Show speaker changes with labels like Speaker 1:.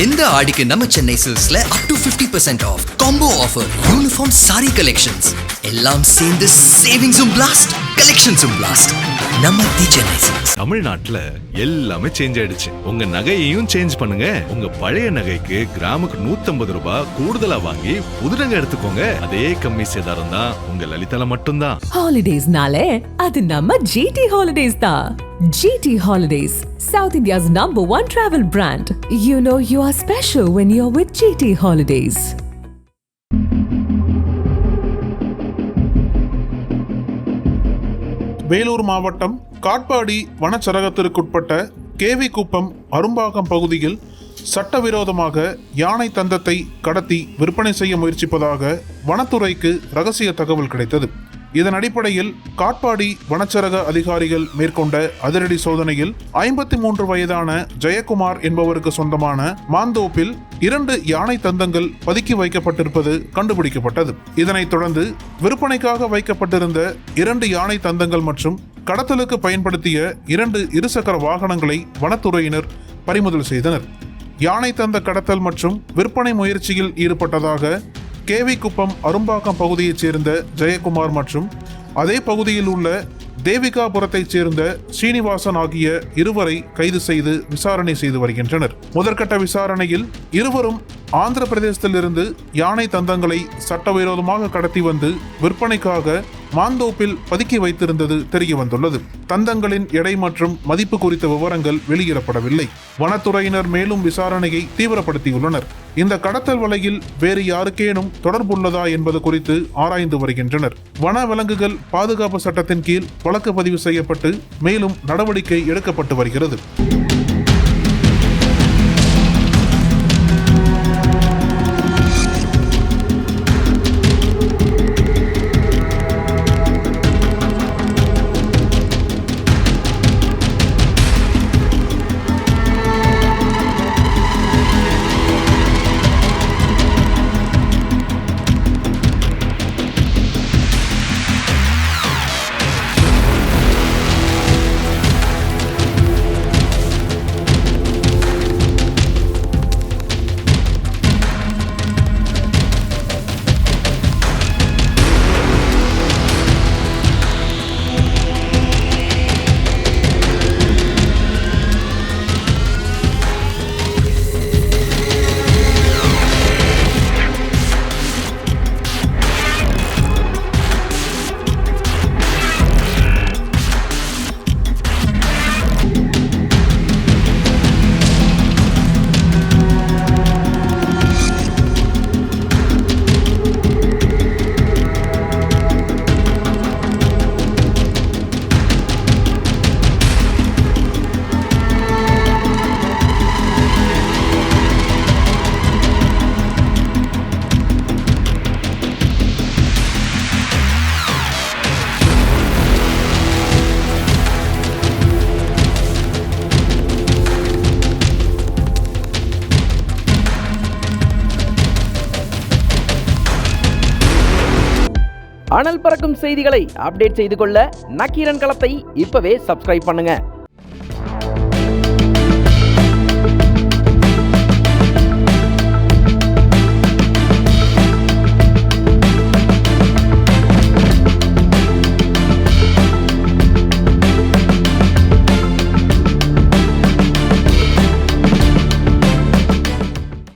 Speaker 1: இந்த ஆடிக்கு நம்ம சென்னை சில்க்ஸ்ல up to 50% off combo offer, uniform sari collections எல்லாம் சேர்ந்து சேவிங்ஸும் பிளாஸ்ட், கலெக்ஷன்ஸும் பிளாஸ்ட். நம்ம தி சென்னை சில்க்ஸ்.
Speaker 2: தமிழ்நாட்டுல எல்லாமே சேஞ்ச் ஆயிடுச்சு. உங்க நகையையும் சேஞ்ச் பண்ணுங்க. உங்க பழைய நகைக்கு கிராமுக்கு 150 ரூபாய் கூடுதலா வாங்கி புது நகை எடுத்துக்கோங்க. அதே கம்மி சேதாரம் தான் உங்க லலிதால மட்டும்தான்.
Speaker 3: ஹாலிடேஸ்னாலே அது நம்ம ஜிடி ஹாலிடேஸ் தான். GT Holidays, South India's #1 travel brand. You know you are special when you're with GT Holidays.
Speaker 4: Vellore மாவட்டம் காட்பாடி வனச்சரகத்திற்குட்பட்ட கேவி குப்பம் அரும்பாக்கம் பகுதியில் சட்டவிரோதமாக யானை தந்தத்தை கடத்தி விற்பனை செய்ய முயற்சிப்பதாக வனத்துறைக்கு ரகசிய தகவல் கிடைத்தது. இதன் அடிப்படையில் காட்பாடி வனச்சரக அதிகாரிகள் மேற்கொண்ட அதிரடி சோதனையில் 53 வயதான ஜெயக்குமார் என்பவருக்கு சொந்தமான மாந்தோப்பில் 2 யானை தந்தங்கள் பதுக்கி வைக்கப்பட்டிருப்பது கண்டுபிடிக்கப்பட்டது. இதனைத் தொடர்ந்து விற்பனைக்காக வைக்கப்பட்டிருந்த 2 யானை தந்தங்கள் மற்றும் கடத்தலுக்கு பயன்படுத்திய 2 இருசக்கர வாகனங்களை வனத்துறையினர் பறிமுதல் செய்தனர். யானை தந்த கடத்தல் மற்றும் விற்பனை முயற்சியில் ஈடுபட்டதாக கேவி குப்பம் அரும்பாக்கம் பகுதியைச் சேர்ந்த ஜெயக்குமார் மற்றும் அதே பகுதியில் உள்ள தேவிகாபுரத்தைச் சேர்ந்த ஸ்ரீனிவாசன் ஆகிய இருவரை கைது செய்து விசாரணை செய்து வருகின்றனர். முதற்கட்ட விசாரணையில் இருவரும் ஆந்திர பிரதேசத்திலிருந்து யானை தந்தங்களை சட்டவிரோதமாக கடத்தி வந்து விற்பனைக்காக மாந்தோப்பில் பதுக்கி வைத்திருந்தது தெரிய வந்துள்ளது. தந்தங்களின் எடை மற்றும் மதிப்பு குறித்த விவரங்கள் வெளியிடப்படவில்லை. வனத்துறையினர் மேலும் விசாரணையை தீவிரப்படுத்தியுள்ளனர். இந்த கடத்தல் வலையில் வேறு யாருக்கேனும் தொடர்புள்ளதா என்பது குறித்து ஆராய்ந்து வருகின்றனர். வன விலங்குகள் பாதுகாப்பு சட்டத்தின் கீழ் வழக்கு பதிவு செய்யப்பட்டு மேலும் நடவடிக்கை எடுக்கப்பட்டு வருகிறது.
Speaker 5: அனல் பறக்கும் செய்திகளை அப்டேட் செய்து கொள்ள நக்கீரன் களத்தை இப்பவே சப்ஸ்கிரைப் பண்ணுங்க.